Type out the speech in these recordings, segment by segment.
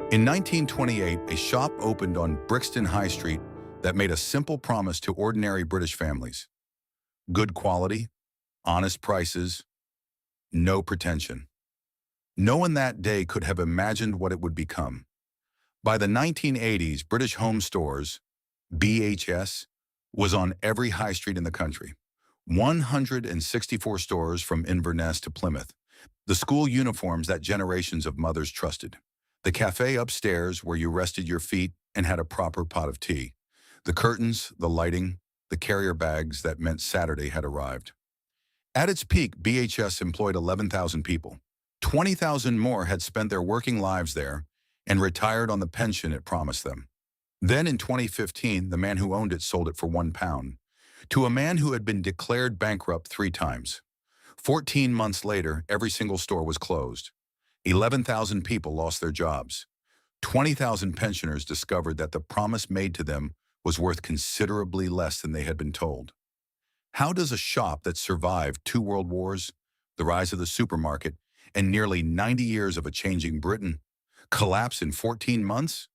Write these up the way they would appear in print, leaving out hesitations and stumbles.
In 1928, a shop opened on Brixton High Street that made a simple promise to ordinary British families. Good quality, honest prices, no pretension. No one that day could have imagined what it would become. By the 1980s, British Home Stores, BHS, was on every high street in the country. 164 stores from Inverness to Plymouth. The school uniforms that generations of mothers trusted. The cafe upstairs where you rested your feet and had a proper pot of tea. The curtains, the lighting, the carrier bags that meant Saturday had arrived. At its peak, BHS employed 11,000 people. 20,000 more had spent their working lives there and retired on the pension it promised them. Then in 2015, the man who owned it sold it for £1 to a man who had been declared bankrupt 3 times. 14 months later, every single store was closed. 11,000 people lost their jobs. 20,000 pensioners discovered that the promise made to them was worth considerably less than they had been told. How does a shop that survived 2 world wars, the rise of the supermarket, and nearly 90 years of a changing Britain collapse in 14 months?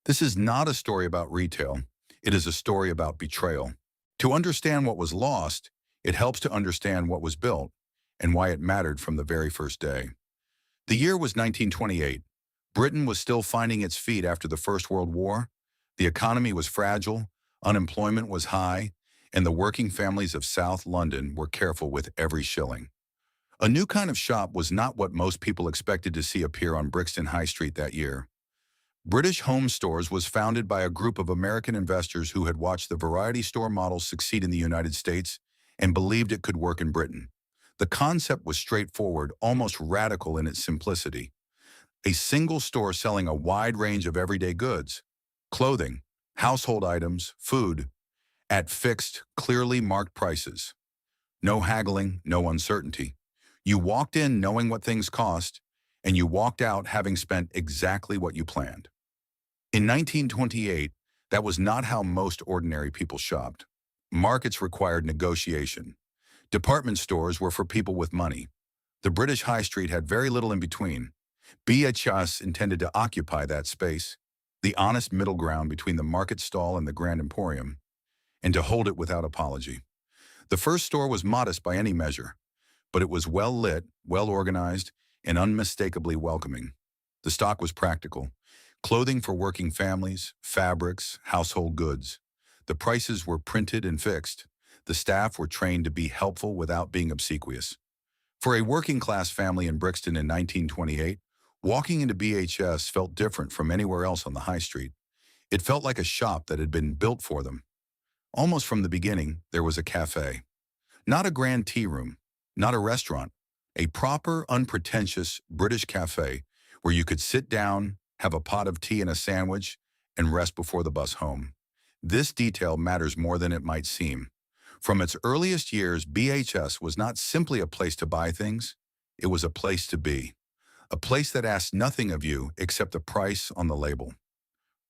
This is not a story about retail. It is a story about betrayal. To understand what was lost, it helps to understand what was built and why it mattered from the very first day. The year was 1928. Britain was still finding its feet after the First World War. The economy was fragile, unemployment was high, and the working families of South London were careful with every shilling. A new kind of shop was not what most people expected to see appear on Brixton High Street that year. British Home Stores was founded by a group of American investors who had watched the variety store model succeed in the United States and believed it could work in Britain. The concept was straightforward, almost radical in its simplicity. A single store selling a wide range of everyday goods, clothing, household items, food, at fixed, clearly marked prices. No haggling, no uncertainty. You walked in knowing what things cost, and you walked out having spent exactly what you planned. In 1928, that was not how most ordinary people shopped. Markets required negotiation. Department stores were for people with money. The British High Street had very little in between. BHS intended to occupy that space, the honest middle ground between the market stall and the Grand Emporium, and to hold it without apology. The first store was modest by any measure, but it was well lit, well organized, and unmistakably welcoming. The stock was practical. Clothing for working families, fabrics, household goods. The prices were printed and fixed. The staff were trained to be helpful without being obsequious. For a working-class family in Brixton in 1928, walking into BHS felt different from anywhere else on the high street. It felt like a shop that had been built for them. Almost from the beginning, there was a cafe. Not a grand tea room, not a restaurant, a proper, unpretentious British cafe where you could sit down, have a pot of tea and a sandwich, and rest before the bus home. This detail matters more than it might seem. From its earliest years, BHS was not simply a place to buy things, it was a place to be. A place that asked nothing of you except the price on the label.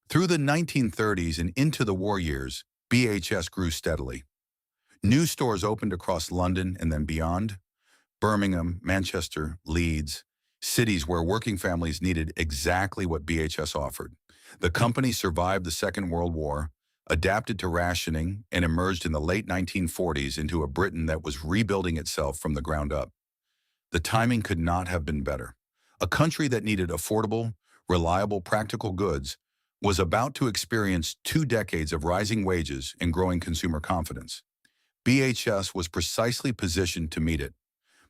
Through the 1930s and into the war years, BHS grew steadily. New stores opened across London and then beyond. Birmingham, Manchester, Leeds, cities where working families needed exactly what BHS offered. The company survived the Second World War, adapted to rationing, and emerged in the late 1940s into a Britain that was rebuilding itself from the ground up. The timing could not have been better. A country that needed affordable, reliable, practical goods was about to experience 2 decades of rising wages and growing consumer confidence. BHS was precisely positioned to meet it.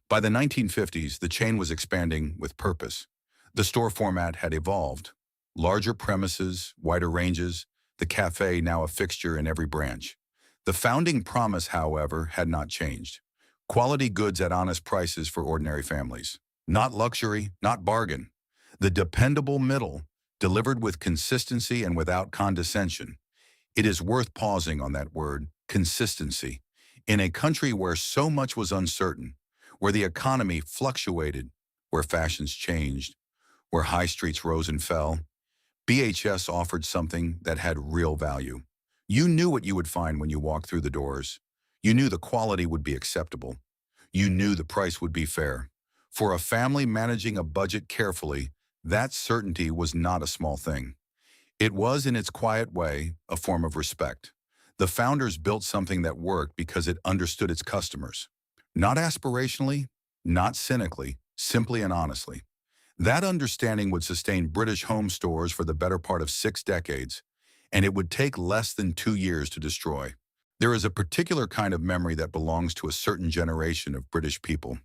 By the 1950s, the chain was expanding with purpose. The store format had evolved. Larger premises, wider ranges, the cafe now a fixture in every branch. The founding promise, however, had not changed. Quality goods at honest prices for ordinary families. Not luxury, not bargain. The dependable middle, delivered with consistency and without condescension. It is worth pausing on that word, consistency. In a country where so much was uncertain, where the economy fluctuated, where fashions changed, where high streets rose and fell, BHS offered something that had real value. You knew what you would find when you walked through the doors. You knew the quality would be acceptable. You knew the price would be fair. For a family managing a budget carefully, That certainty was not a small thing. It was, in its quiet way, a form of respect. The founders built something that worked because it understood its customers. Not aspirationally, not cynically, simply and honestly. That understanding would sustain British home stores for the better part of 6 decades, and it would take less than 2 years to destroy. There is a particular kind of memory that belongs to a certain generation of British people.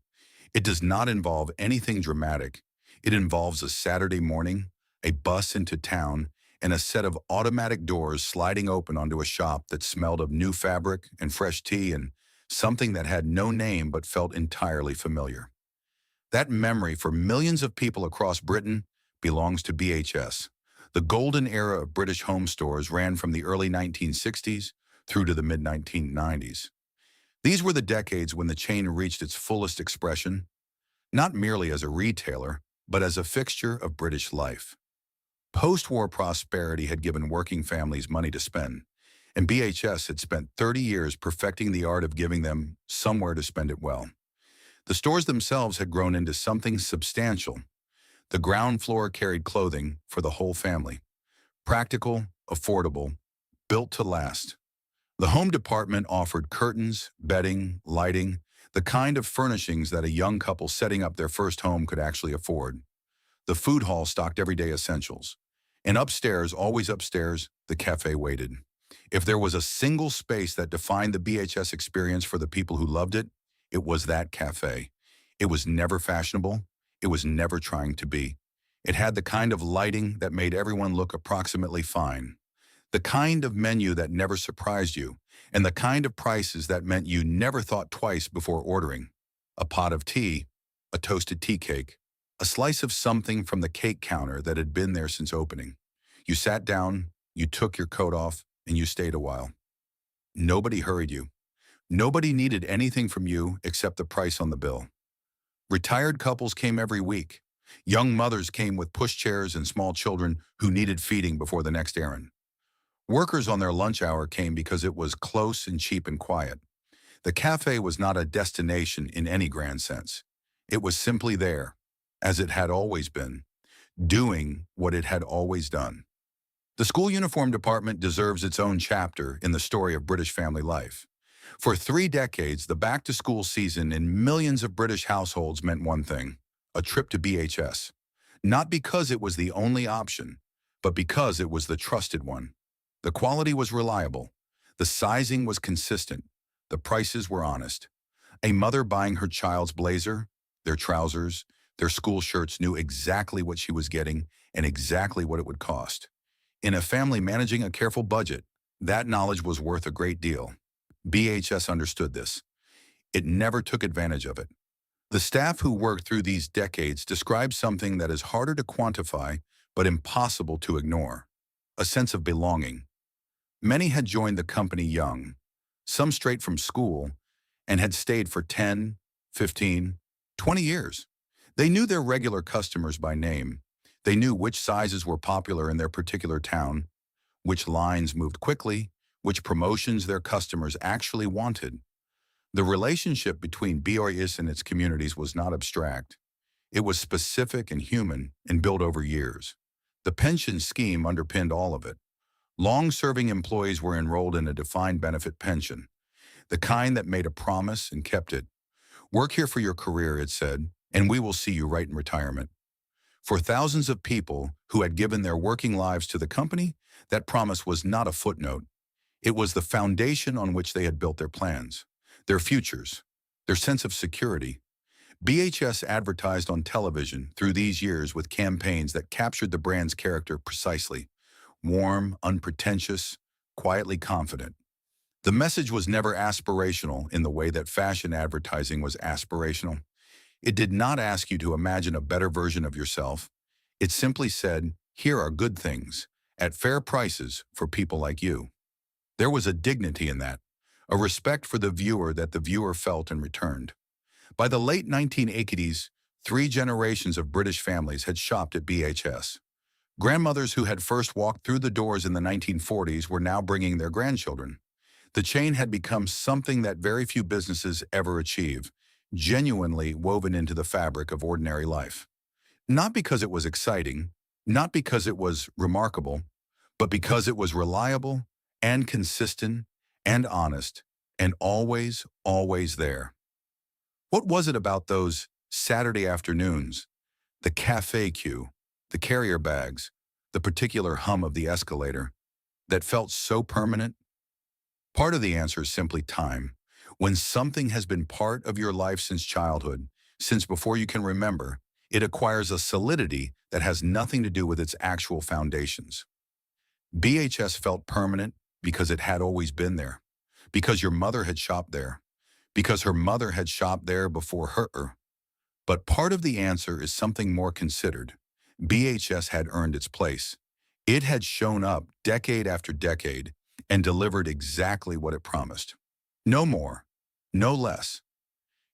It does not involve anything dramatic. It involves a Saturday morning, a bus into town, and a set of automatic doors sliding open onto a shop that smelled of new fabric and fresh tea and something that had no name but felt entirely familiar. That memory for millions of people across Britain belongs to BHS. The golden era of British home stores ran from the early 1960s through to the mid-1990s. These were the decades when the chain reached its fullest expression, not merely as a retailer, but as a fixture of British life. Post-war prosperity had given working families money to spend, and BHS had spent 30 years perfecting the art of giving them somewhere to spend it well. The stores themselves had grown into something substantial. The ground floor carried clothing for the whole family. Practical, affordable, built to last. The home department offered curtains, bedding, lighting, the kind of furnishings that a young couple setting up their first home could actually afford. The food hall stocked everyday essentials. And upstairs, always upstairs, the cafe waited. If there was a single space that defined the BHS experience for the people who loved it, it was that cafe. It was never fashionable. It was never trying to be. It had the kind of lighting that made everyone look approximately fine. The kind of menu that never surprised you, and the kind of prices that meant you never thought twice before ordering. A pot of tea, a toasted tea cake, a slice of something from the cake counter that had been there since opening. You sat down, you took your coat off, and you stayed a while. Nobody hurried you. Nobody needed anything from you except the price on the bill. Retired couples came every week. Young mothers came with pushchairs and small children who needed feeding before the next errand. Workers on their lunch hour came because it was close and cheap and quiet. The cafe was not a destination in any grand sense. It was simply there, as it had always been, doing what it had always done. The school uniform department deserves its own chapter in the story of British family life. For 3 decades, the back-to-school season in millions of British households meant one thing: a trip to BHS. Not because it was the only option, but because it was the trusted one. The quality was reliable. The sizing was consistent. The prices were honest. A mother buying her child's blazer, their trousers, their school shirts knew exactly what she was getting and exactly what it would cost. In a family managing a careful budget, that knowledge was worth a great deal. BHS understood this. It never took advantage of it. The staff who worked through these decades described something that is harder to quantify but impossible to ignore: a sense of belonging. Many had joined the company young, some straight from school, and had stayed for 10, 15, 20 years. They knew their regular customers by name. They knew which sizes were popular in their particular town, which lines moved quickly, which promotions their customers actually wanted. The relationship between BRIS and its communities was not abstract. It was specific and human and built over years. The pension scheme underpinned all of it. Long-serving employees were enrolled in a defined benefit pension, the kind that made a promise and kept it. Work here for your career, it said, and we will see you right in retirement. For thousands of people who had given their working lives to the company, that promise was not a footnote. It was the foundation on which they had built their plans, their futures, their sense of security. BHS advertised on television through these years with campaigns that captured the brand's character precisely: warm, unpretentious, quietly confident. The message was never aspirational in the way that fashion advertising was aspirational. It did not ask you to imagine a better version of yourself. It simply said, here are good things, at fair prices for people like you. There was a dignity in that, a respect for the viewer that the viewer felt and returned. By the late 1980s, 3 generations of British families had shopped at BHS. Grandmothers who had first walked through the doors in the 1940s were now bringing their grandchildren. The chain had become something that very few businesses ever achieve, genuinely woven into the fabric of ordinary life. Not because it was exciting, not because it was remarkable, but because it was reliable and consistent and honest and always, always there. What was it about those Saturday afternoons, the cafe queue, the carrier bags, the particular hum of the escalator, that felt so permanent? Part of the answer is simply time. When something has been part of your life since childhood, since before you can remember, it acquires a solidity that has nothing to do with its actual foundations. BHS felt permanent because it had always been there, because your mother had shopped there, because her mother had shopped there before her. But part of the answer is something more considered. BHS had earned its place. It had shown up decade after decade and delivered exactly what it promised. No more, no less.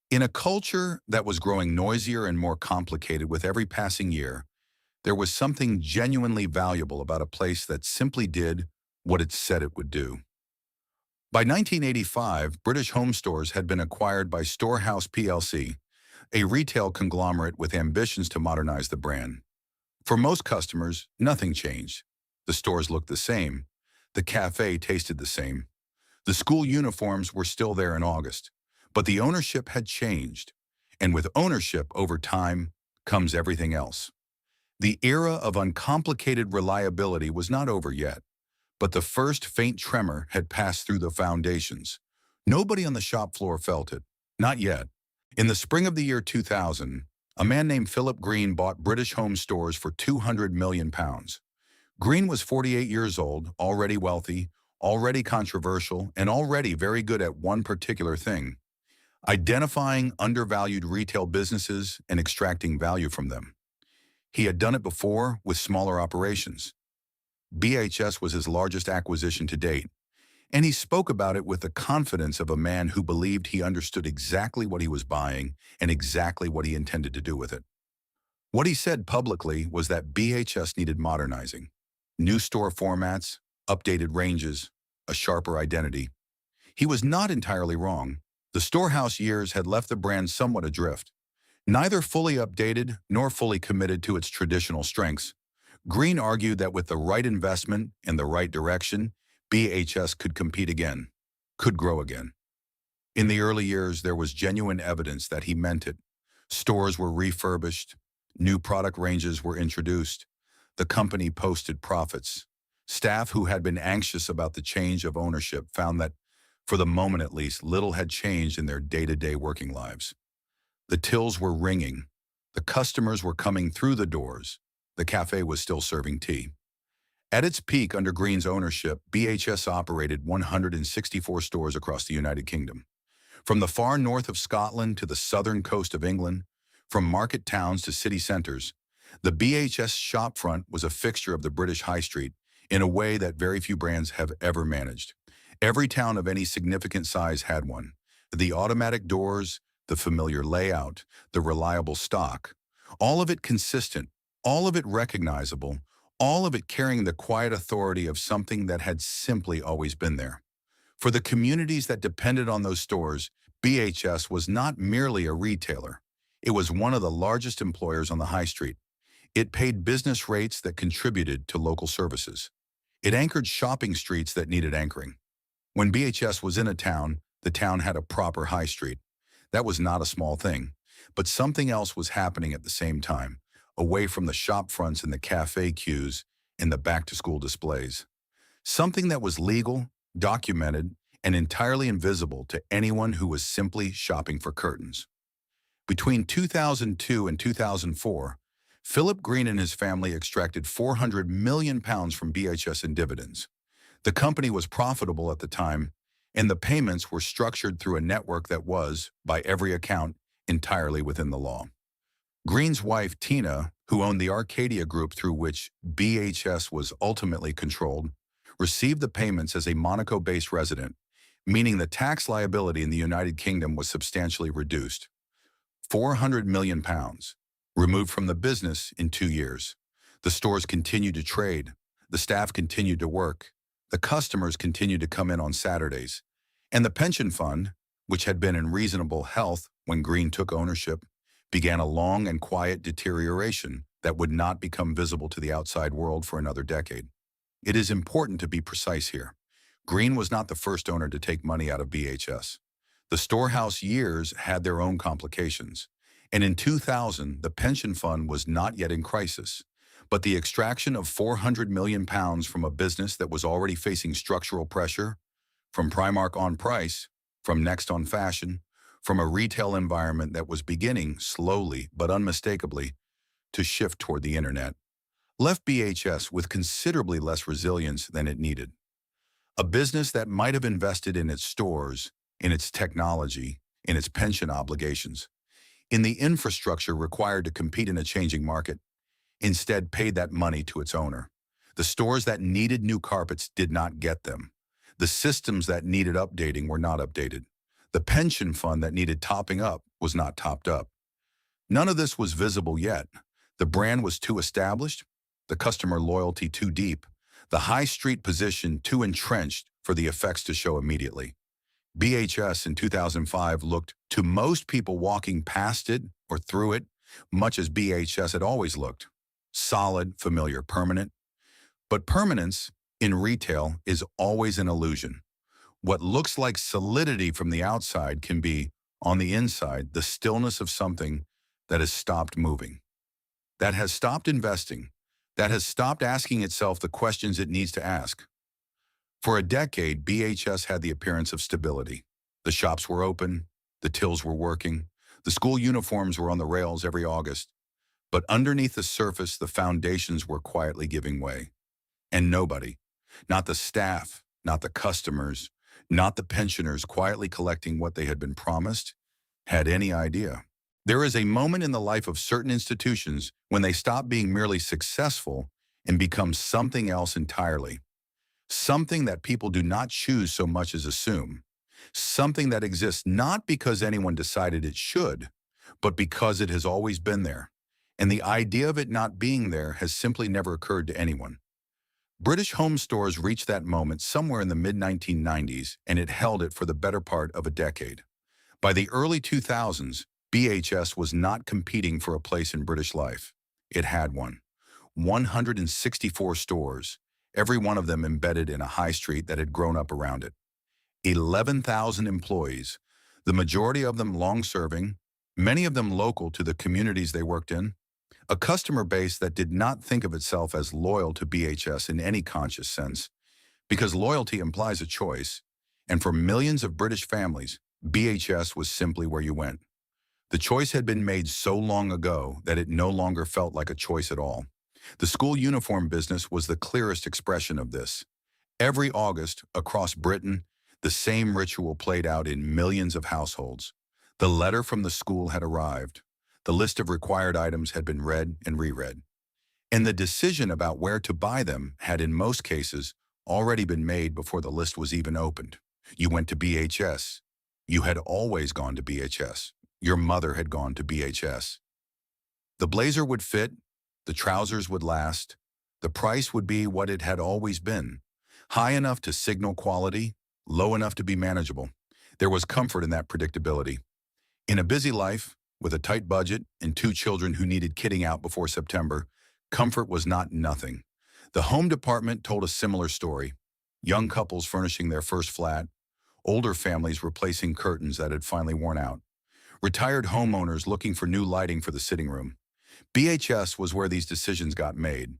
In a culture that was growing noisier and more complicated with every passing year, there was something genuinely valuable about a place that simply did what it said it would do. By 1985, British Home Stores had been acquired by Storehouse plc, a retail conglomerate with ambitions to modernize the brand. For most customers, nothing changed. The stores looked the same. The cafe tasted the same. The school uniforms were still there in August. But the ownership had changed. And with ownership over time comes everything else. The era of uncomplicated reliability was not over yet, but the first faint tremor had passed through the foundations. Nobody on the shop floor felt it. Not yet. In the spring of the year 2000, a man named Philip Green bought British Home Stores for £200 million. Green was 48 years old, already wealthy, already controversial, and already very good at one particular thing: identifying undervalued retail businesses and extracting value from them. He had done it before with smaller operations. BHS was his largest acquisition to date, and he spoke about it with the confidence of a man who believed he understood exactly what he was buying and exactly what he intended to do with it. What he said publicly was that BHS needed modernizing: new store formats, updated ranges, a sharper identity. He was not entirely wrong. The Storehouse years had left the brand somewhat adrift, neither fully updated nor fully committed to its traditional strengths. Green argued that with the right investment and the right direction, BHS could compete again, could grow again. In the early years, there was genuine evidence that he meant it. Stores were refurbished, new product ranges were introduced, the company posted profits. Staff who had been anxious about the change of ownership found that, for the moment at least, little had changed in their day-to-day working lives. The tills were ringing. The customers were coming through the doors. The cafe was still serving tea. At its peak under Green's ownership, BHS operated 164 stores across the United Kingdom. From the far north of Scotland to the southern coast of England, from market towns to city centres, the BHS shopfront was a fixture of the British high street in a way that very few brands have ever managed. Every town of any significant size had one. The automatic doors, the familiar layout, the reliable stock, all of it consistent, all of it recognizable, all of it carrying the quiet authority of something that had simply always been there. For the communities that depended on those stores, BHS was not merely a retailer. It was one of the largest employers on the high street. It paid business rates that contributed to local services. It anchored shopping streets that needed anchoring. When BHS was in a town, the town had a proper high street. That was not a small thing, but something else was happening at the same time, away from the shop fronts and the cafe queues and the back-to-school displays. Something that was legal, documented, and entirely invisible to anyone who was simply shopping for curtains. Between 2002 and 2004, Philip Green and his family extracted £400 million from BHS in dividends. The company was profitable at the time, and the payments were structured through a network that was, by every account, entirely within the law. Green's wife, Tina, who owned the Arcadia Group through which BHS was ultimately controlled, received the payments as a Monaco-based resident, meaning the tax liability in the United Kingdom was substantially reduced. £400 million, removed from the business in 2 years. The stores continued to trade. The staff continued to work. The customers continued to come in on Saturdays. And the pension fund, which had been in reasonable health when Green took ownership, began a long and quiet deterioration that would not become visible to the outside world for another decade. It is important to be precise here. Green was not the first owner to take money out of BHS. The storehouse years had their own complications. And in 2000, the pension fund was not yet in crisis. But the extraction of £400 million from a business that was already facing structural pressure, from Primark on price, from Next on fashion, from a retail environment that was beginning, slowly but unmistakably, to shift toward the internet, left BHS with considerably less resilience than it needed. A business that might have invested in its stores, in its technology, in its pension obligations, in the infrastructure required to compete in a changing market, instead paid that money to its owner. The stores that needed new carpets did not get them. The systems that needed updating were not updated. The pension fund that needed topping up was not topped up. None of this was visible yet. The brand was too established, the customer loyalty too deep, the high street position too entrenched for the effects to show immediately. BHS in 2005 looked, to most people walking past it or through it, much as BHS had always looked. Solid, familiar, permanent. But permanence in retail is always an illusion. What looks like solidity from the outside can be, on the inside, the stillness of something that has stopped moving, that has stopped investing, that has stopped asking itself the questions it needs to ask. For a decade, BHS had the appearance of stability. The shops were open, the tills were working, the school uniforms were on the rails every August. But underneath the surface, the foundations were quietly giving way. And nobody, not the staff, not the customers, not the pensioners quietly collecting what they had been promised, had any idea. There is a moment in the life of certain institutions when they stop being merely successful and become something else entirely. Something that people do not choose so much as assume. Something that exists not because anyone decided it should, but because it has always been there. And the idea of it not being there has simply never occurred to anyone. British home stores reached that moment somewhere in the mid-1990s, and it held it for the better part of a decade. By the early 2000s, BHS was not competing for a place in British life. It had one. 164 stores, every one of them embedded in a high street that had grown up around it. 11,000 employees, the majority of them long-serving, many of them local to the communities they worked in. A customer base that did not think of itself as loyal to BHS in any conscious sense, because loyalty implies a choice, and for millions of British families, BHS was simply where you went. The choice had been made so long ago that it no longer felt like a choice at all. The school uniform business was the clearest expression of this. Every August, across Britain, the same ritual played out in millions of households. The letter from the school had arrived. The list of required items had been read and reread. And the decision about where to buy them had, in most cases, already been made before the list was even opened. You went to BHS. You had always gone to BHS. Your mother had gone to BHS. The blazer would fit, the trousers would last, the price would be what it had always been, high enough to signal quality, low enough to be manageable. There was comfort in that predictability. In a busy life, with a tight budget and 2 children who needed kitting out before September, comfort was not nothing. The home department told a similar story. Young couples furnishing their first flat, older families replacing curtains that had finally worn out, retired homeowners looking for new lighting for the sitting room. BHS was where these decisions got made,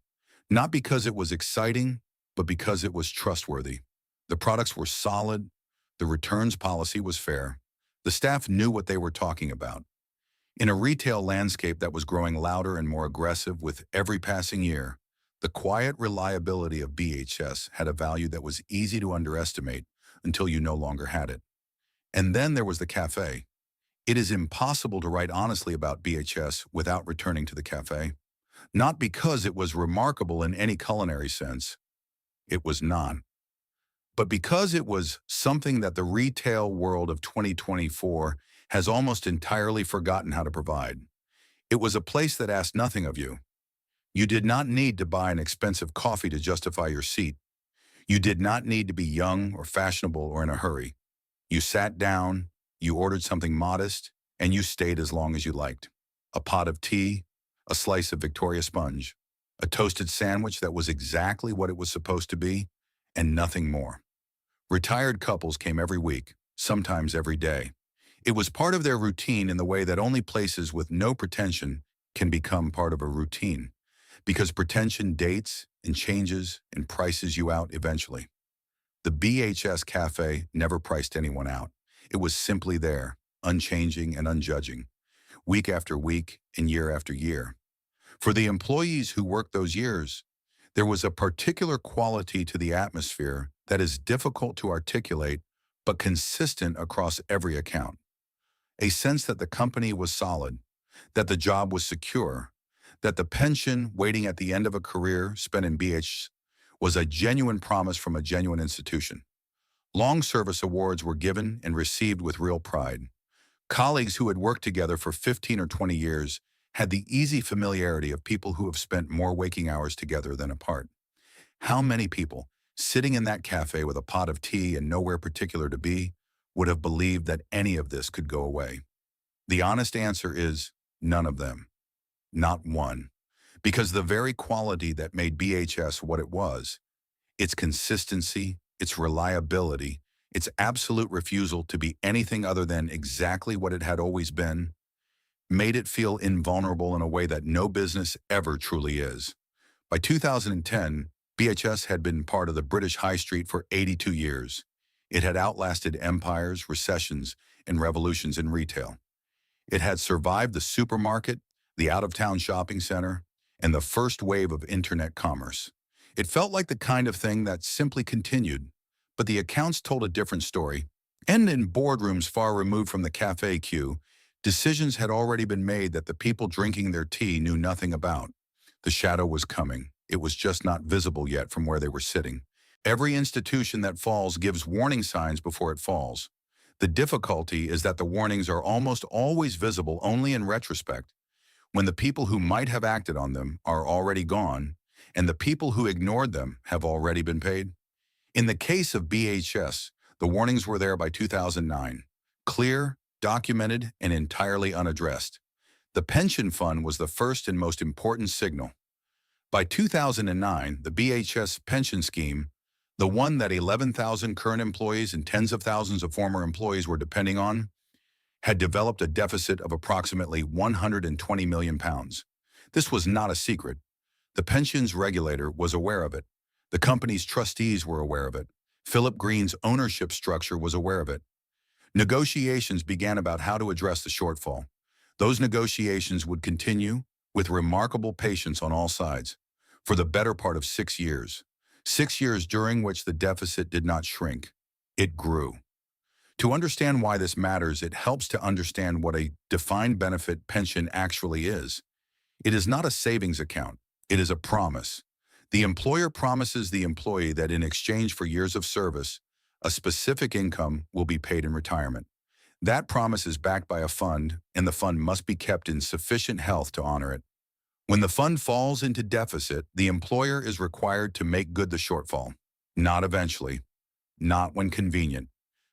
not because it was exciting, but because it was trustworthy. The products were solid, the returns policy was fair, the staff knew what they were talking about. In a retail landscape that was growing louder and more aggressive with every passing year, the quiet reliability of BHS had a value that was easy to underestimate until you no longer had it. And then there was the cafe. It is impossible to write honestly about BHS without returning to the cafe. Not because it was remarkable in any culinary sense. It was not. But because it was something that the retail world of 2024 has almost entirely forgotten how to provide. It was a place that asked nothing of you. You did not need to buy an expensive coffee to justify your seat. You did not need to be young or fashionable or in a hurry. You sat down, you ordered something modest, and you stayed as long as you liked. a pot of tea, a slice of Victoria sponge, a toasted sandwich that was exactly what it was supposed to be, and nothing more. Retired couples came every week, sometimes every day. It was part of their routine in the way that only places with no pretension can become part of a routine, because pretension dates and changes and prices you out eventually. The BHS Cafe never priced anyone out. It was simply there, unchanging and unjudging, week after week and year after year. For the employees who worked those years, there was a particular quality to the atmosphere that is difficult to articulate but consistent across every account. A sense that the company was solid, that the job was secure, that the pension waiting at the end of a career spent in BH was a genuine promise from a genuine institution. Long service awards were given and received with real pride. Colleagues who had worked together for 15 or 20 years had the easy familiarity of people who have spent more waking hours together than apart. How many people, sitting in that cafe with a pot of tea and nowhere particular to be, would have believed that any of this could go away? The honest answer is none of them. Not one. Because the very quality that made BHS what it was, its consistency, its reliability, its absolute refusal to be anything other than exactly what it had always been, made it feel invulnerable in a way that no business ever truly is. By 2010, BHS had been part of the British High Street for 82 years. It had outlasted empires, recessions, and revolutions in retail. It had survived the supermarket, the out-of-town shopping center, and the first wave of internet commerce. It felt like the kind of thing that simply continued, but the accounts told a different story. And in boardrooms far removed from the cafe queue, decisions had already been made that the people drinking their tea knew nothing about. The shadow was coming. It was just not visible yet from where they were sitting. Every institution that falls gives warning signs before it falls. The difficulty is that the warnings are almost always visible only in retrospect, when the people who might have acted on them are already gone, and the people who ignored them have already been paid. In the case of BHS, the warnings were there by 2009, clear, documented, and entirely unaddressed. The pension fund was the first and most important signal. By 2009, the BHS pension scheme, the one that 11,000 current employees and tens of thousands of former employees were depending on, had developed a deficit of approximately £120 million. This was not a secret. The pensions regulator was aware of it. The company's trustees were aware of it. Philip Green's ownership structure was aware of it. Negotiations began about how to address the shortfall. Those negotiations would continue with remarkable patience on all sides for the better part of 6 years. 6 years during which the deficit did not shrink. It grew. To understand why this matters, it helps to understand what a defined benefit pension actually is. It is not a savings account. It is a promise. The employer promises the employee that in exchange for years of service, a specific income will be paid in retirement. That promise is backed by a fund, and the fund must be kept in sufficient health to honor it. When the fund falls into deficit, the employer is required to make good the shortfall. Not eventually. Not when convenient.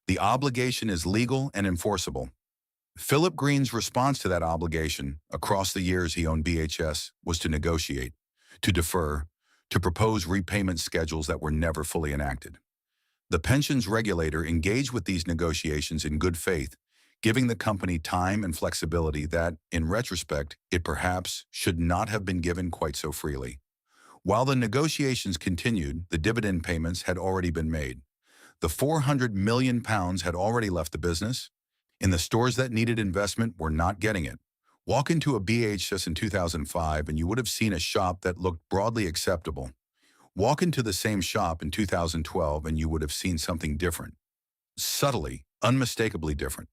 The obligation is legal and enforceable. Philip Green's response to that obligation, across the years he owned BHS, was to negotiate, to defer, to propose repayment schedules that were never fully enacted. The pensions regulator engaged with these negotiations in good faith, giving the company time and flexibility that, in retrospect, it perhaps should not have been given quite so freely. While the negotiations continued, the dividend payments had already been made. The £400 million had already left the business, and the stores that needed investment were not getting it. Walk into a BHS in 2005 and you would have seen a shop that looked broadly acceptable. Walk into the same shop in 2012 and you would have seen something different. Subtly, unmistakably different.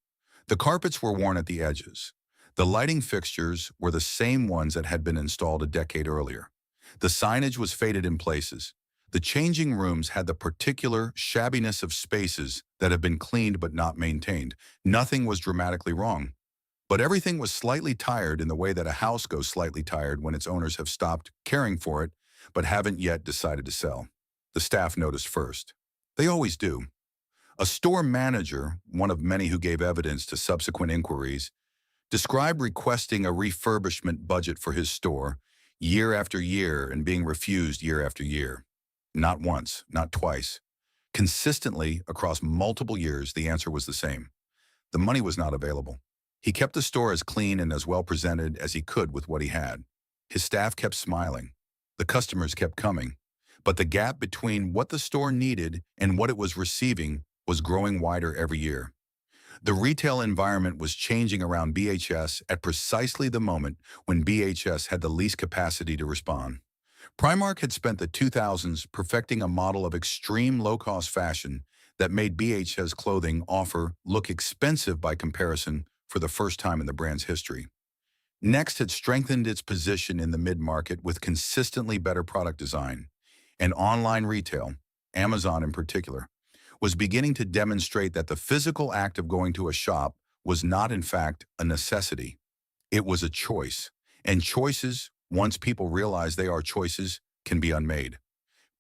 The carpets were worn at the edges. The lighting fixtures were the same ones that had been installed a decade earlier. The signage was faded in places. The changing rooms had the particular shabbiness of spaces that have been cleaned but not maintained. Nothing was dramatically wrong. But everything was slightly tired in the way that a house goes slightly tired when its owners have stopped caring for it but haven't yet decided to sell. The staff noticed first. They always do. A store manager, one of many who gave evidence to subsequent inquiries, described requesting a refurbishment budget for his store year after year and being refused year after year. Not once, not twice. Consistently, across multiple years, the answer was the same. The money was not available. He kept the store as clean and as well presented as he could with what he had. His staff kept smiling. The customers kept coming. But the gap between what the store needed and what it was receiving was growing wider every year. The retail environment was changing around BHS at precisely the moment when BHS had the least capacity to respond. Primark had spent the 2000s perfecting a model of extreme low-cost fashion that made BHS clothing offer look expensive by comparison for the first time in the brand's history. Next had strengthened its position in the mid-market with consistently better product design. And online retail, Amazon in particular, was beginning to demonstrate that the physical act of going to a shop was not in fact a necessity. It was a choice. And choices, once people realize they are choices, can be unmade.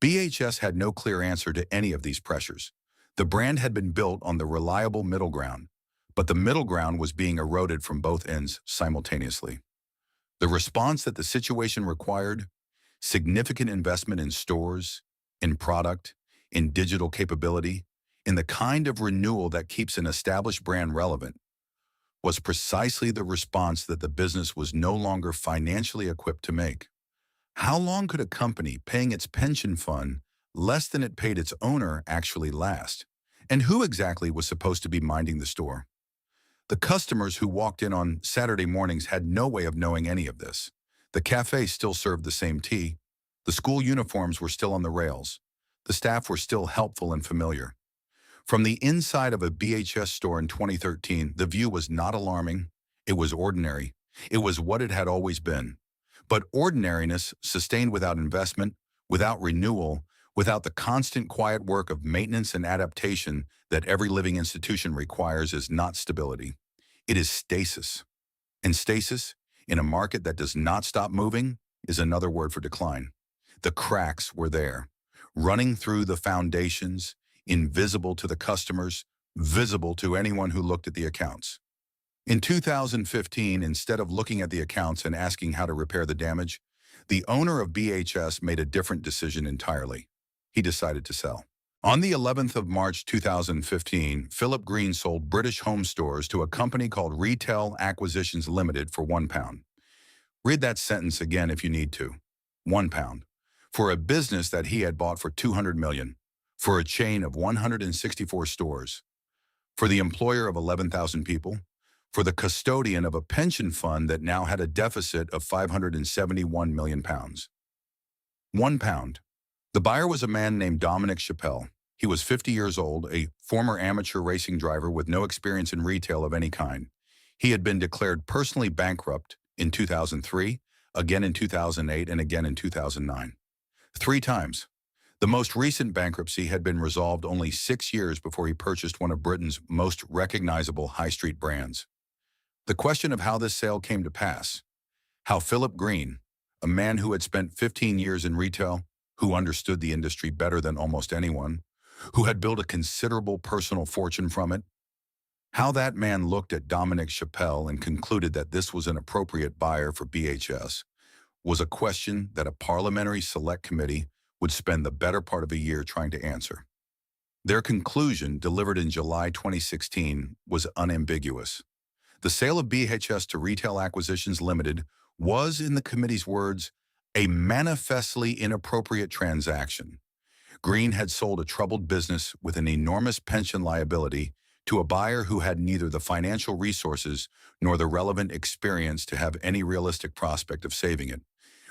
BHS had no clear answer to any of these pressures. The brand had been built on the reliable middle ground, but the middle ground was being eroded from both ends simultaneously. The response that the situation required: significant investment in stores, in product, in digital capability, in the kind of renewal that keeps an established brand relevant, was precisely the response that the business was no longer financially equipped to make. How long could a company paying its pension fund less than it paid its owner actually last? And who exactly was supposed to be minding the store? The customers who walked in on Saturday mornings had no way of knowing any of this. The cafe still served the same tea. The school uniforms were still on the rails. The staff were still helpful and familiar. From the inside of a BHS store in 2013, the view was not alarming. It was ordinary. It was what it had always been. But ordinariness, sustained without investment, without renewal, without the constant quiet work of maintenance and adaptation that every living institution requires, is not stability. It is stasis. And stasis, in a market that does not stop moving, is another word for decline. The cracks were there, running through the foundations, invisible to the customers, visible to anyone who looked at the accounts. In 2015, instead of looking at the accounts and asking how to repair the damage, the owner of BHS made a different decision entirely. He decided to sell. On the 11th of March 2015, Philip Green sold British home stores to a company called Retail Acquisitions Limited for £1. Read that sentence again if you need to. £1. For a business that he had bought for $200 million, for a chain of 164 stores, for the employer of 11,000 people, for the custodian of a pension fund that now had a deficit of £571 million. £1. The buyer was a man named Dominic Chappelle. He was 50 years old, a former amateur racing driver with no experience in retail of any kind. He had been declared personally bankrupt in 2003, again in 2008, and again in 2009. 3 times. The most recent bankruptcy had been resolved only 6 years before he purchased one of Britain's most recognizable high street brands. The question of how this sale came to pass, how Philip Green, a man who had spent 15 years in retail, who understood the industry better than almost anyone, who had built a considerable personal fortune from it, how that man looked at Dominic Chappelle and concluded that this was an appropriate buyer for BHS, was a question that a parliamentary select committee would spend the better part of a year trying to answer. Their conclusion, delivered in July 2016, was unambiguous. The sale of BHS to Retail Acquisitions Limited was, in the committee's words, a manifestly inappropriate transaction. Green had sold a troubled business with an enormous pension liability to a buyer who had neither the financial resources nor the relevant experience to have any realistic prospect of saving it.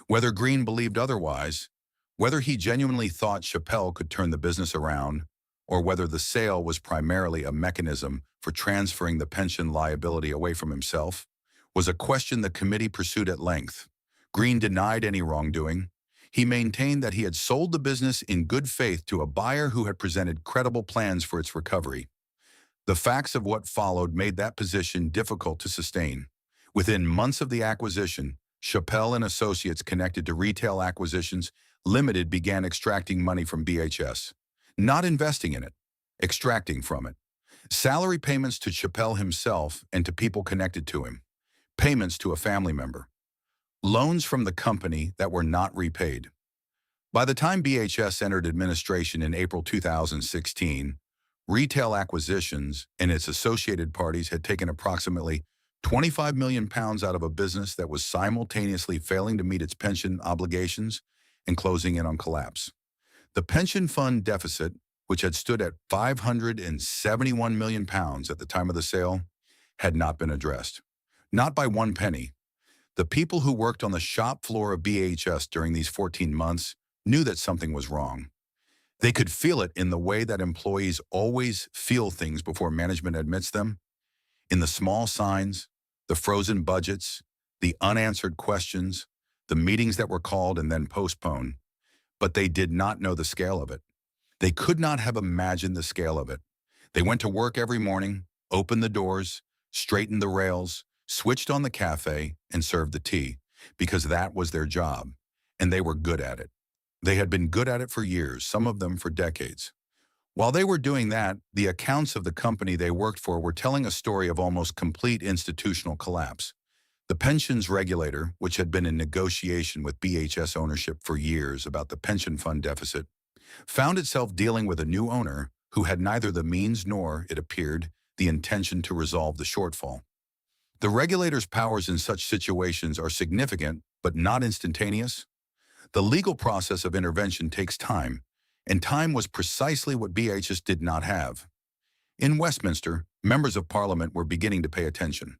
Whether Green believed otherwise, whether he genuinely thought Chappelle could turn the business around, or whether the sale was primarily a mechanism for transferring the pension liability away from himself, was a question the committee pursued at length. Green denied any wrongdoing. He maintained that he had sold the business in good faith to a buyer who had presented credible plans for its recovery. The facts of what followed made that position difficult to sustain. Within months of the acquisition, Chappelle and associates connected to Retail Acquisitions Limited began extracting money from BHS. Not investing in it, extracting from it. Salary payments to Chappelle himself and to people connected to him. payments to a family member, loans from the company that were not repaid. By the time BHS entered administration in April 2016, retail acquisitions and its associated parties had taken approximately £25 million out of a business that was simultaneously failing to meet its pension obligations and closing in on collapse. The pension fund deficit, which had stood at £571 million at the time of the sale, had not been addressed. Not by one penny. The people who worked on the shop floor of BHS during these 14 months knew that something was wrong. They could feel it in the way that employees always feel things before management admits them, in the small signs, the frozen budgets, the unanswered questions, the meetings that were called and then postponed. But they did not know the scale of it. They could not have imagined the scale of it. They went to work every morning, opened the doors, straightened the rails, switched on the cafe, and served the tea, because that was their job, and they were good at it. They had been good at it for years, some of them for decades. While they were doing that, the accounts of the company they worked for were telling a story of almost complete institutional collapse. The pensions regulator, which had been in negotiation with BHS ownership for years about the pension fund deficit, found itself dealing with a new owner who had neither the means nor, it appeared, the intention to resolve the shortfall. The regulator's powers in such situations are significant, but not instantaneous. The legal process of intervention takes time, and time was precisely what BHS did not have. In Westminster, members of Parliament were beginning to pay attention.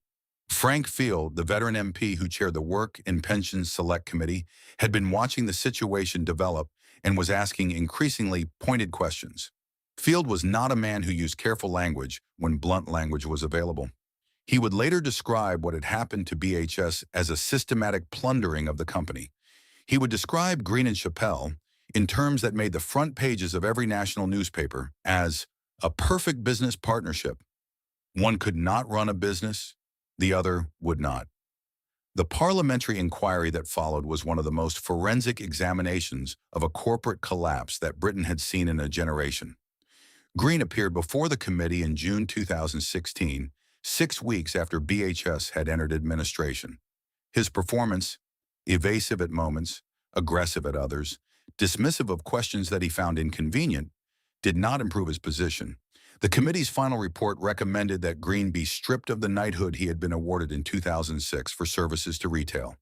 Frank Field, the veteran MP who chaired the Work and Pensions Select Committee, had been watching the situation develop and was asking increasingly pointed questions. Field was not a man who used careful language when blunt language was available. He would later describe what had happened to BHS as a systematic plundering of the company. He would describe Green and Chappell in terms that made the front pages of every national newspaper as a perfect business partnership. One could not run a business, the other would not. The parliamentary inquiry that followed was one of the most forensic examinations of a corporate collapse that Britain had seen in a generation. Green appeared before the committee in June 2016, 6 weeks after BHS had entered administration. His performance, evasive at moments, aggressive at others, dismissive of questions that he found inconvenient, did not improve his position. The committee's final report recommended that Green be stripped of the knighthood he had been awarded in 2006 for services to retail.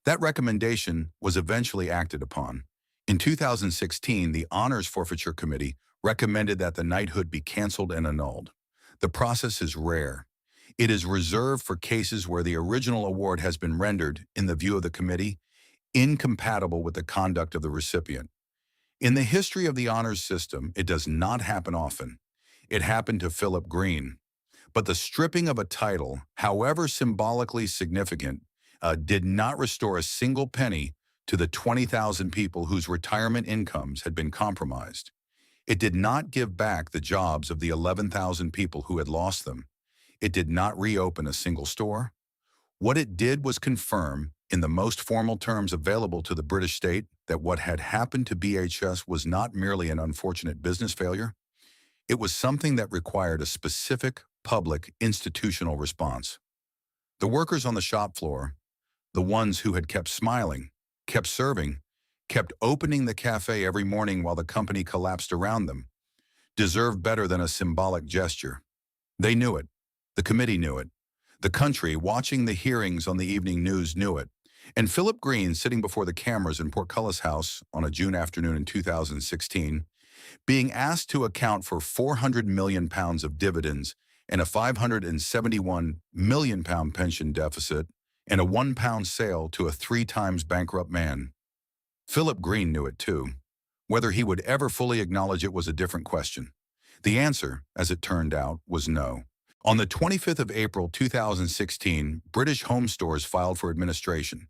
That recommendation was eventually acted upon. In 2016, the Honors Forfeiture Committee recommended that the knighthood be canceled and annulled. The process is rare. It is reserved for cases where the original award has been rendered, in the view of the committee, incompatible with the conduct of the recipient. In the history of the honors system, it does not happen often. It happened to Philip Green. But the stripping of a title, however symbolically significant, did not restore a single penny to the 20,000 people whose retirement incomes had been compromised. It did not give back the jobs of the 11,000 people who had lost them. It did not reopen a single store. What it did was confirm, in the most formal terms available to the British state, that what had happened to BHS was not merely an unfortunate business failure. It was something that required a specific, public, institutional response. The workers on the shop floor, the ones who had kept smiling, kept serving, kept opening the cafe every morning while the company collapsed around them, deserved better than a symbolic gesture. They knew it. The committee knew it. The country, watching the hearings on the evening news, knew it. And Philip Green, sitting before the cameras in Portcullis House on a June afternoon in 2016, being asked to account for £400 million of dividends and a £571 million pension deficit and a £1 sale to a 3 times bankrupt man. Philip Green knew it too. Whether he would ever fully acknowledge it was a different question. The answer, as it turned out, was no. On the 25th of April 2016, British home stores filed for administration.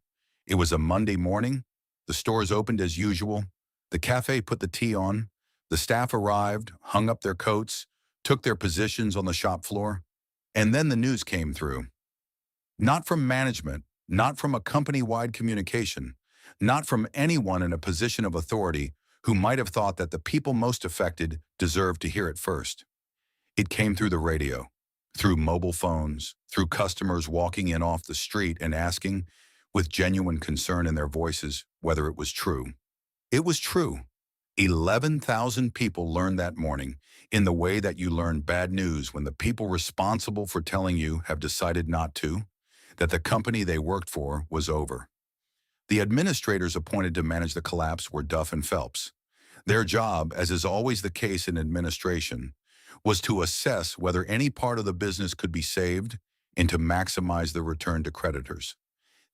It was a Monday morning. The stores opened as usual. The cafe put the tea on. The staff arrived, hung up their coats, took their positions on the shop floor. And then the news came through. Not from management, not from a company-wide communication, not from anyone in a position of authority who might have thought that the people most affected deserved to hear it first. It came through the radio. through mobile phones, through customers walking in off the street and asking, with genuine concern in their voices, whether it was true. It was true. 11,000 people learned that morning in the way that you learn bad news when the people responsible for telling you have decided not to, that the company they worked for was over. The administrators appointed to manage the collapse were Duff and Phelps. Their job, as is always the case in administration, was to assess whether any part of the business could be saved and to maximize the return to creditors.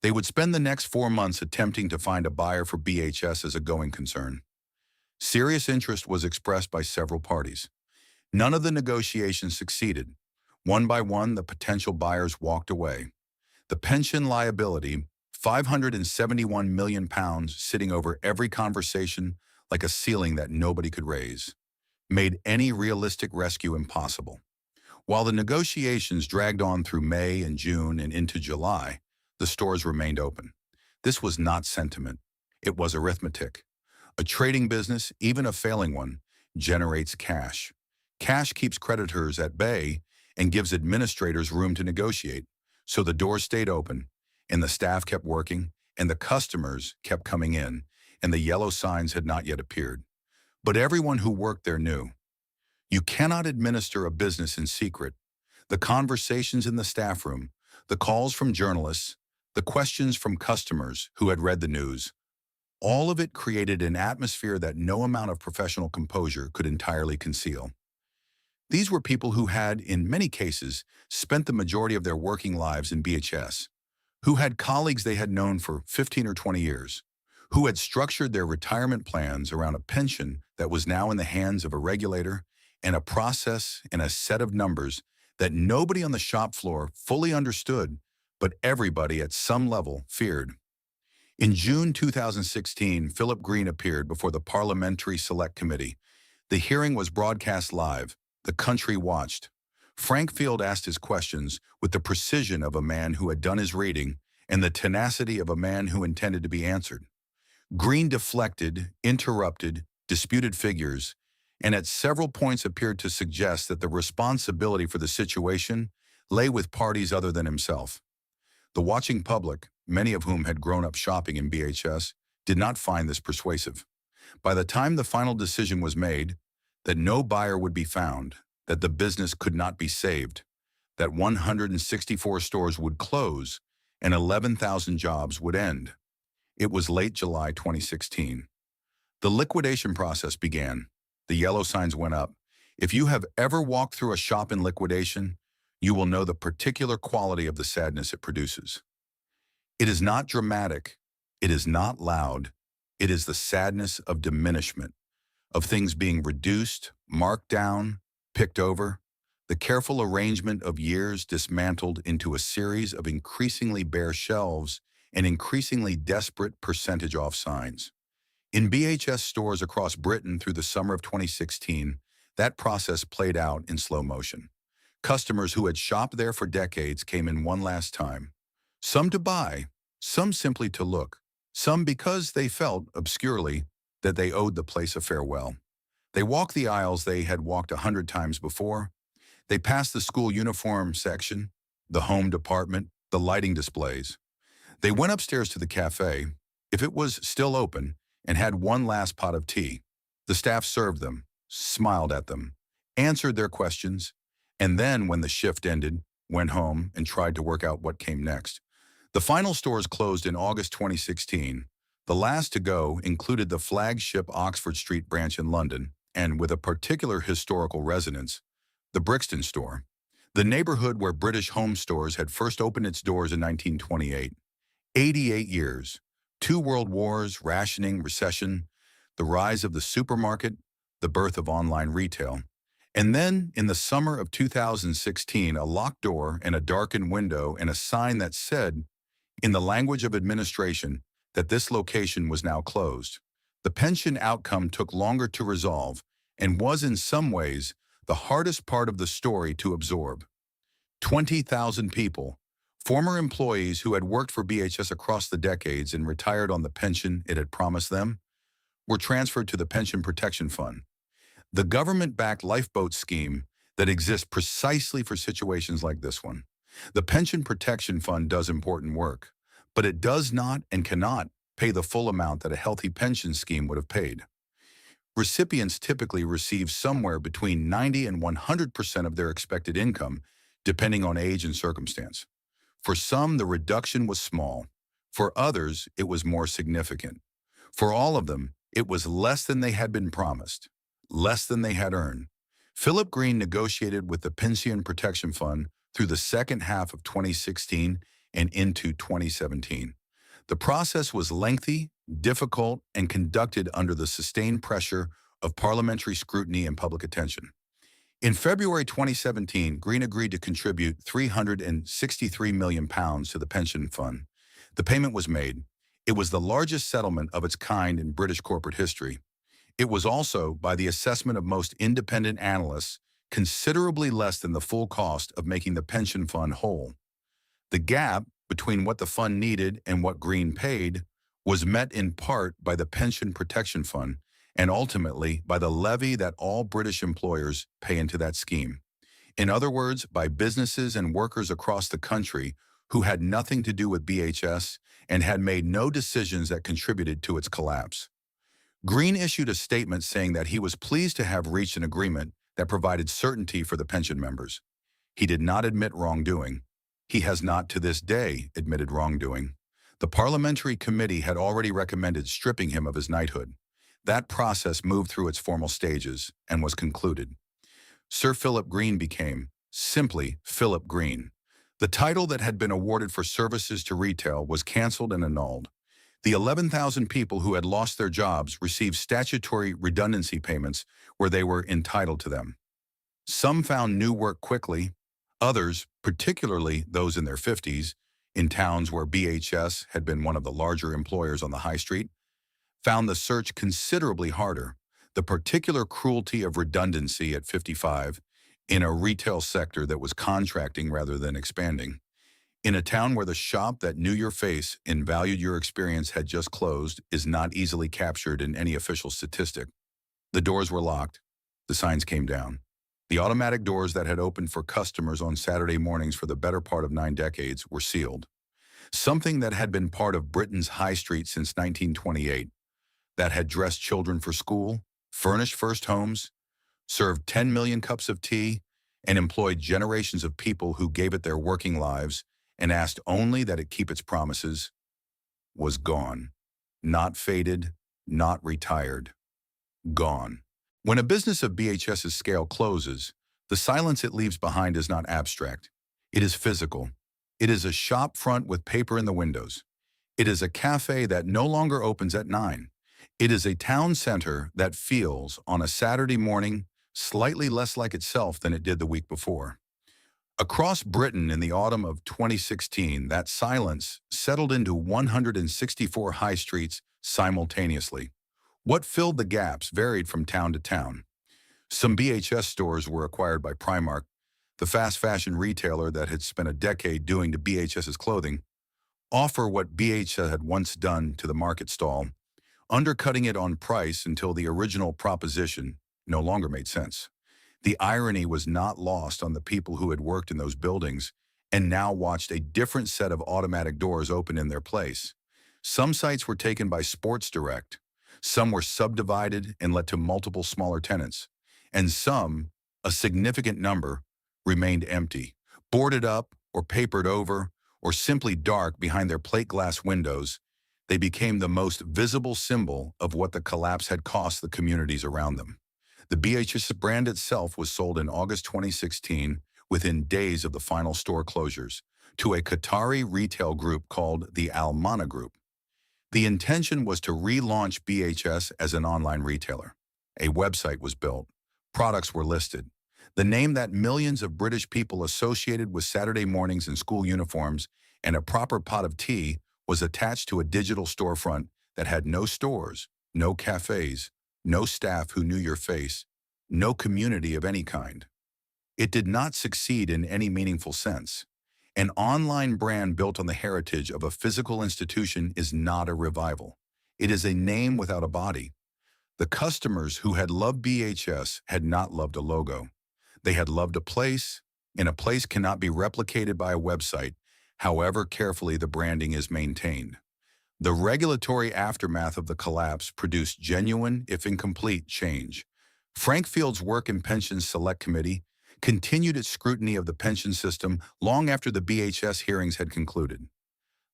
They would spend the next 4 months attempting to find a buyer for BHS as a going concern. Serious interest was expressed by several parties. None of the negotiations succeeded. One by one, the potential buyers walked away. The pension liability, £571 million sitting over every conversation like a ceiling that nobody could raise, made any realistic rescue impossible. While the negotiations dragged on through May and June and into July, the stores remained open. This was not sentiment. It was arithmetic. A trading business, even a failing one, generates cash. Cash keeps creditors at bay and gives administrators room to negotiate. So the doors stayed open, and the staff kept working, and the customers kept coming in, and the yellow signs had not yet appeared. But everyone who worked there knew. You cannot administer a business in secret. The conversations in the staff room, the calls from journalists, the questions from customers who had read the news, all of it created an atmosphere that no amount of professional composure could entirely conceal. These were people who had, in many cases, spent the majority of their working lives in BHS, who had colleagues they had known for 15 or 20 years, who had structured their retirement plans around a pension that was now in the hands of a regulator and a process and a set of numbers that nobody on the shop floor fully understood, but everybody at some level feared. In June 2016, Philip Green appeared before the Parliamentary Select Committee. The hearing was broadcast live. The country watched. Frank Field asked his questions with the precision of a man who had done his reading and the tenacity of a man who intended to be answered. Green deflected, interrupted, disputed figures, and at several points appeared to suggest that the responsibility for the situation lay with parties other than himself. The watching public, many of whom had grown up shopping in BHS, did not find this persuasive. By the time the final decision was made, that no buyer would be found, that the business could not be saved, that 164 stores would close, and 11,000 jobs would end. It was late July 2016. The liquidation process began. The yellow signs went up. If you have ever walked through a shop in liquidation, you will know the particular quality of the sadness it produces. It is not dramatic. It is not loud. It is the sadness of diminishment, of things being reduced, marked down, picked over, the careful arrangement of years dismantled into a series of increasingly bare shelves and increasingly desperate percentage-off signs. In BHS stores across Britain through the summer of 2016, that process played out in slow motion. Customers who had shopped there for decades came in one last time. Some to buy, some simply to look, some because they felt, obscurely, that they owed the place a farewell. They walked the aisles they had walked 100 times before. They passed the school uniform section, the home department, the lighting displays. They went upstairs to the cafe, if it was still open, and had one last pot of tea. The staff served them, smiled at them, answered their questions, and then, when the shift ended, went home and tried to work out what came next. The final stores closed in August 2016. The last to go included the flagship Oxford Street branch in London, and with a particular historical resonance, the Brixton store, the neighborhood where British Home Stores had first opened its doors in 1928. 88 years, 2 world wars, rationing, recession, the rise of the supermarket, the birth of online retail. And then, in the summer of 2016, a locked door and a darkened window and a sign that said, in the language of administration, that this location was now closed. The pension outcome took longer to resolve and was in some ways the hardest part of the story to absorb. 20,000 people, former employees who had worked for BHS across the decades and retired on the pension it had promised them, were transferred to the Pension Protection Fund, the government-backed lifeboat scheme that exist precisely for situations like this one. The Pension Protection Fund does important work, but it does not and cannot pay the full amount that a healthy pension scheme would have paid. Recipients typically receive somewhere between 90 and 100% of their expected income, depending on age and circumstance. For some, the reduction was small. For others, it was more significant. For all of them, it was less than they had been promised, less than they had earned. Philip Green negotiated with the Pension Protection Fund through the second half of 2016 and into 2017. The process was lengthy, difficult, and conducted under the sustained pressure of parliamentary scrutiny and public attention. In February 2017, Green agreed to contribute £363 million to the pension fund. The payment was made. It was the largest settlement of its kind in British corporate history. It was also, by the assessment of most independent analysts, considerably less than the full cost of making the pension fund whole. The gap between what the fund needed and what Green paid was met in part by the Pension Protection Fund and ultimately by the levy that all British employers pay into that scheme. In other words, by businesses and workers across the country who had nothing to do with BHS and had made no decisions that contributed to its collapse. Green issued a statement saying that he was pleased to have reached an agreement that provided certainty for the pension members. He did not admit wrongdoing. He has not to this day admitted wrongdoing. The parliamentary committee had already recommended stripping him of his knighthood. That process moved through its formal stages and was concluded. Sir Philip Green became, simply, Philip Green. The title that had been awarded for services to retail was cancelled and annulled. The 11,000 people who had lost their jobs received statutory redundancy payments where they were entitled to them. Some found new work quickly. Others, particularly those in their 50s, in towns where BHS had been one of the larger employers on the high street, found the search considerably harder. The particular cruelty of redundancy at 55 in a retail sector that was contracting rather than expanding. In a town where the shop that knew your face and valued your experience had just closed is not easily captured in any official statistic. The doors were locked. The signs came down. The automatic doors that had opened for customers on Saturday mornings for the better part of 9 decades were sealed. Something that had been part of Britain's high street since 1928, that had dressed children for school, furnished first homes, served 10 million cups of tea, and employed generations of people who gave it their working lives and asked only that it keep its promises, was gone. Not faded, not retired. Gone. When a business of BHS's scale closes, the silence it leaves behind is not abstract. It is physical. It is a shop front with paper in the windows. It is a cafe that no longer opens at 9. It is a town center that feels, on a Saturday morning, slightly less like itself than it did the week before. Across Britain in the autumn of 2016, that silence settled into 164 high streets simultaneously. What filled the gaps varied from town to town. Some BHS stores were acquired by Primark, the fast fashion retailer that had spent a decade doing to BHS's clothing, offer what BHS had once done to the market stall, undercutting it on price until the original proposition no longer made sense. The irony was not lost on the people who had worked in those buildings and now watched a different set of automatic doors open in their place. Some sites were taken by Sports Direct, some were subdivided and let to multiple smaller tenants, and some, a significant number, remained empty, boarded up or papered over, or simply dark behind their plate glass windows. They became the most visible symbol of what the collapse had cost the communities around them. The BHS brand itself was sold in August 2016, within days of the final store closures, to a Qatari retail group called the Al Mana Group. The intention was to relaunch BHS as an online retailer. A website was built. Products were listed. The name that millions of British people associated with Saturday mornings in school uniforms and a proper pot of tea was attached to a digital storefront that had no stores, no cafes, no staff who knew your face, no community of any kind. It did not succeed in any meaningful sense. An online brand built on the heritage of a physical institution is not a revival. It is a name without a body. The customers who had loved BHS had not loved a logo. they had loved a place, and a place cannot be replicated by a website, however carefully the branding is maintained. The regulatory aftermath of the collapse produced genuine, if incomplete, change. Frank Field's work in Pensions Select Committee continued its scrutiny of the pension system long after the BHS hearings had concluded.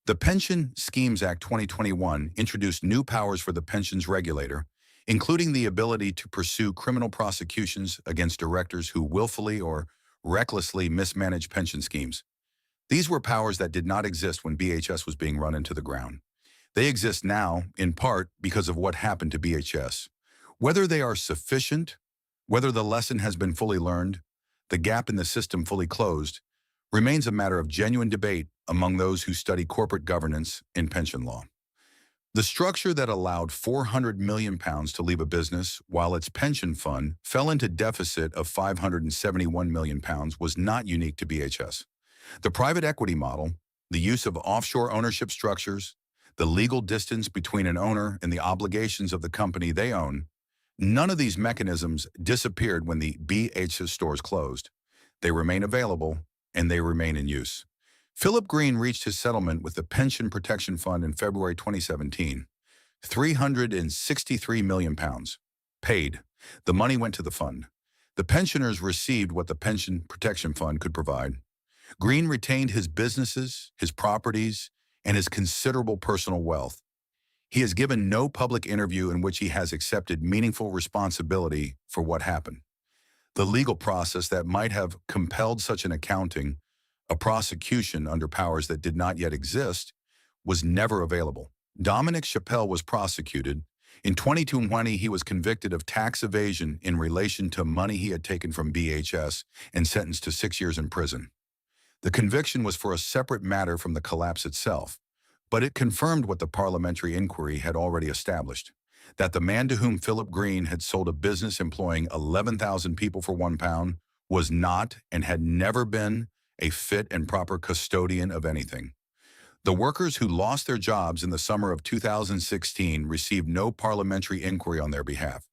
The Pension Schemes Act 2021 introduced new powers for the pensions regulator, including the ability to pursue criminal prosecutions against directors who willfully or recklessly mismanage pension schemes. These were powers that did not exist when BHS was being run into the ground. They exist now, in part, because of what happened to BHS. Whether they are sufficient, whether the lesson has been fully learned, the gap in the system fully closed, remains a matter of genuine debate among those who study corporate governance in pension law. The structure that allowed £400 million to leave a business while its pension fund fell into deficit of £571 million was not unique to BHS. The private equity model, the use of offshore ownership structures, the legal distance between an owner and the obligations of the company they own, none of these mechanisms disappeared when the BHS stores closed. They remain available, and they remain in use. Philip Green reached his settlement with the Pension Protection Fund in February 2017. £363 million. Paid. The money went to the fund. The pensioners received what the Pension Protection Fund could provide. Green retained his businesses, his properties, and his considerable personal wealth. He has given no public interview in which he has accepted meaningful responsibility for what happened. The legal process that might have compelled such an accounting, a prosecution under powers that did not yet exist, was never available. Dominic Chappelle was prosecuted. In 2020, he was convicted of tax evasion in relation to money he had taken from BHS and sentenced to 6 years in prison. The conviction was for a separate matter from the collapse itself, but it confirmed what the parliamentary inquiry had already established, that the man to whom Philip Green had sold a business employing 11,000 people for £1 was not and had never been a fit and proper custodian of anything. The workers who lost their jobs in the summer of 2016 received no parliamentary inquiry on their behalf.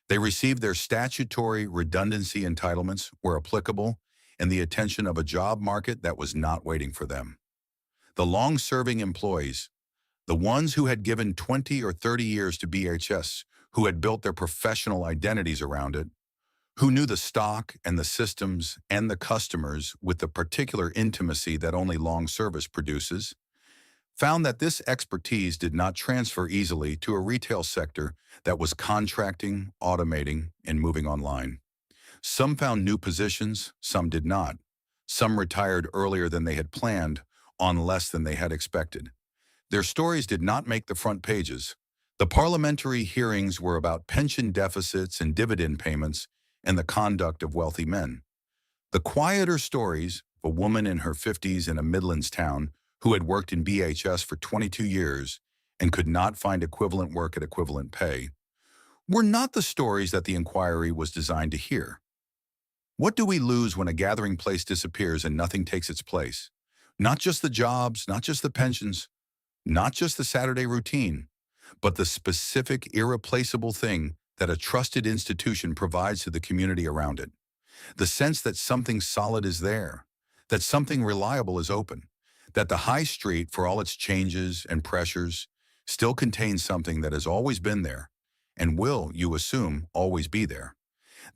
They received their statutory redundancy entitlements, where applicable, and the attention of a job market that was not waiting for them. The long-serving employees, the ones who had given 20 or 30 years to BHS, who had built their professional identities around it, who knew the stock and the systems and the customers with the particular intimacy that only long service produces, found that this expertise did not transfer easily to a retail sector that was contracting, automating, and moving online. Some found new positions, some did not. Some retired earlier than they had planned, on less than they had expected. Their stories did not make the front pages. The parliamentary hearings were about pension deficits and dividend payments and the conduct of wealthy men. The quieter stories, a woman in her 50s in a Midlands town who had worked in BHS for 22 years and could not find equivalent work at equivalent pay, were not the stories that the inquiry was designed to hear. What do we lose when a gathering place disappears and nothing takes its place? Not just the jobs, not just the pensions, not just the Saturday routine, but the specific, irreplaceable thing that a trusted institution provides to the community around it. The sense that something solid is there, that something reliable is open, that the high street, for all its changes and pressures, still contains something that has always been there and will, you assume, always be there.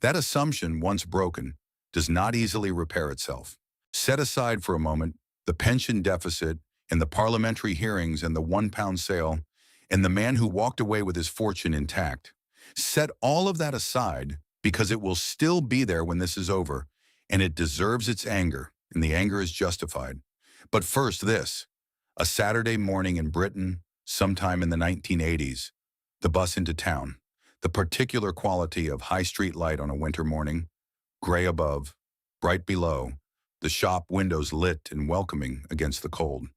That assumption, once broken, does not easily repair itself. Set aside for a moment the pension deficit and the parliamentary hearings and the £1 sale and the man who walked away with his fortune intact. Set all of that aside, because it will still be there when this is over, and it deserves its anger, and the anger is justified. But first this, a Saturday morning in Britain, sometime in the 1980s, the bus into town, the particular quality of high street light on a winter morning, gray above, bright below, the shop windows lit and welcoming against the cold.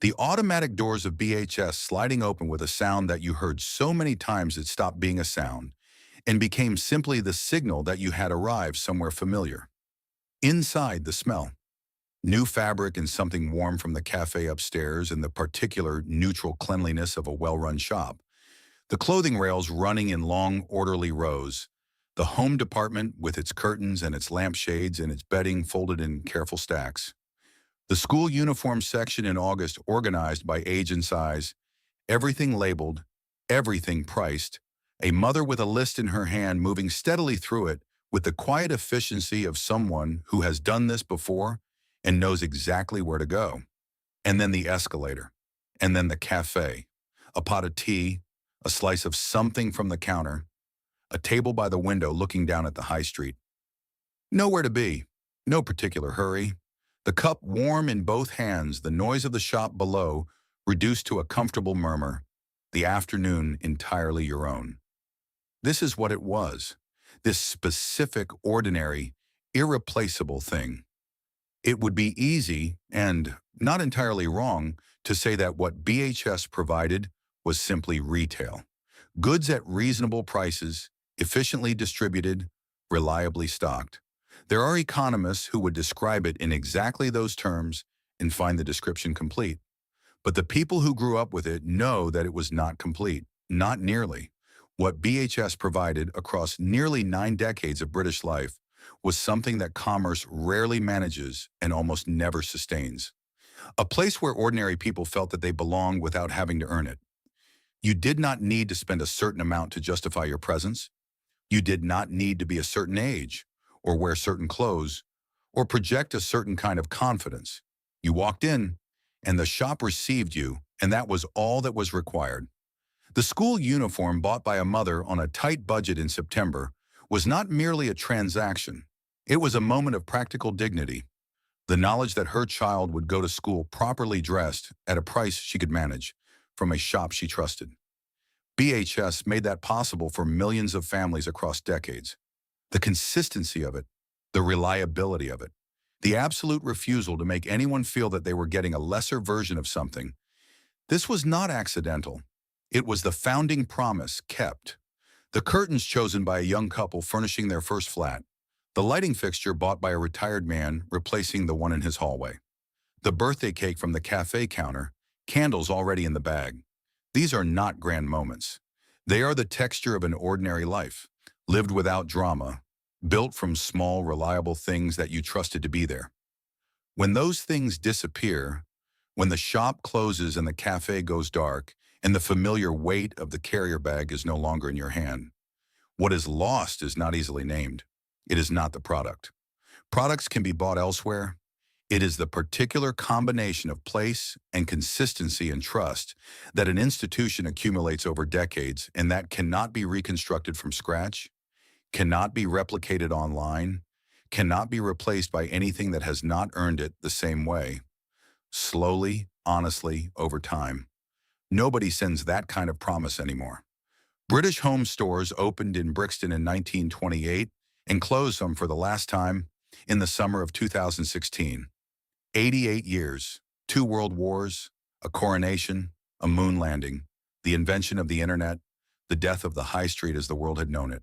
The automatic doors of BHS sliding open with a sound that you heard so many times it stopped being a sound and became simply the signal that you had arrived somewhere familiar. Inside, the smell. New fabric and something warm from the cafe upstairs and the particular neutral cleanliness of a well-run shop. The clothing rails running in long, orderly rows. The home department with its curtains and its lampshades and its bedding folded in careful stacks. The school uniform section in August organized by age and size, everything labeled, everything priced, a mother with a list in her hand moving steadily through it with the quiet efficiency of someone who has done this before and knows exactly where to go. And then the escalator, and then the cafe, a pot of tea, a slice of something from the counter, a table by the window looking down at the high street. Nowhere to be, no particular hurry. The cup warm in both hands, the noise of the shop below reduced to a comfortable murmur, the afternoon entirely your own. This is what it was, this specific, ordinary, irreplaceable thing. It would be easy, and not entirely wrong, to say that what BHS provided was simply retail. Goods at reasonable prices, efficiently distributed, reliably stocked. There are economists who would describe it in exactly those terms and find the description complete. But the people who grew up with it know that it was not complete, not nearly. What BHS provided across nearly 9 decades of British life was something that commerce rarely manages and almost never sustains. A place where ordinary people felt that they belonged without having to earn it. You did not need to spend a certain amount to justify your presence. You did not need to be a certain age, or wear certain clothes, or project a certain kind of confidence. You walked in, and the shop received you, and that was all that was required. The school uniform bought by a mother on a tight budget in September was not merely a transaction. It was a moment of practical dignity, the knowledge that her child would go to school properly dressed at a price she could manage, from a shop she trusted. BHS made that possible for millions of families across decades. The consistency of it, the reliability of it, the absolute refusal to make anyone feel that they were getting a lesser version of something. This was not accidental. It was the founding promise kept. The curtains chosen by a young couple furnishing their first flat. The lighting fixture bought by a retired man replacing the one in his hallway. The birthday cake from the cafe counter, candles already in the bag. These are not grand moments. They are the texture of an ordinary life, lived without drama, built from small, reliable things that you trusted to be there. When those things disappear, when the shop closes and the cafe goes dark, and the familiar weight of the carrier bag is no longer in your hand, what is lost is not easily named. It is not the product. Products can be bought elsewhere. It is the particular combination of place and consistency and trust that an institution accumulates over decades and that cannot be reconstructed from scratch, cannot be replicated online, cannot be replaced by anything that has not earned it the same way. Slowly, honestly, over time. Nobody sends that kind of promise anymore. British home stores opened in Brixton in 1928 and closed some for the last time in the summer of 2016. 88 years, 2 world wars, a coronation, a moon landing, the invention of the internet, the death of the high street as the world had known it.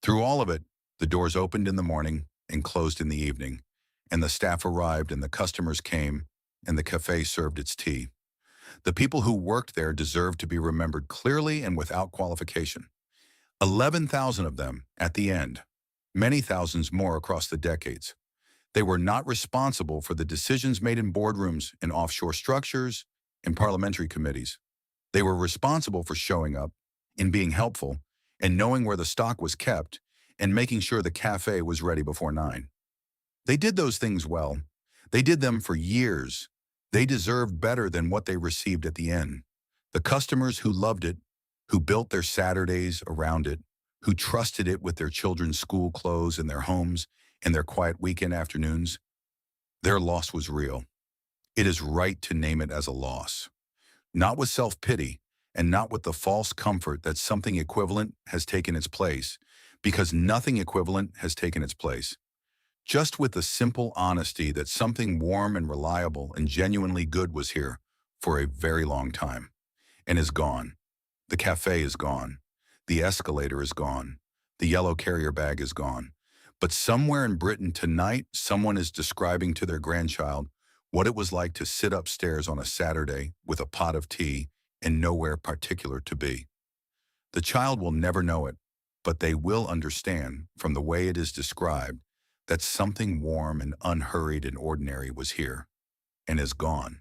Through all of it, the doors opened in the morning and closed in the evening, and the staff arrived and the customers came, and the cafe served its tea. The people who worked there deserved to be remembered clearly and without qualification. 11,000 of them at the end, many thousands more across the decades. They were not responsible for the decisions made in boardrooms, in offshore structures, in parliamentary committees. They were responsible for showing up, in being helpful, and knowing where the stock was kept, and making sure the cafe was ready before 9. They did those things well. They did them for years. They deserved better than what they received at the end. The customers who loved it, who built their Saturdays around it, who trusted it with their children's school clothes and their homes and their quiet weekend afternoons, their loss was real. It is right to name it as a loss. Not with self-pity and not with the false comfort that something equivalent has taken its place, because nothing equivalent has taken its place. Just with the simple honesty that something warm and reliable and genuinely good was here for a very long time and is gone. The cafe is gone. The escalator is gone. The yellow carrier bag is gone. But somewhere in Britain tonight, someone is describing to their grandchild what it was like to sit upstairs on a Saturday with a pot of tea and nowhere particular to be. The child will never know it, but they will understand, from the way it is described, that something warm and unhurried and ordinary was here and is gone.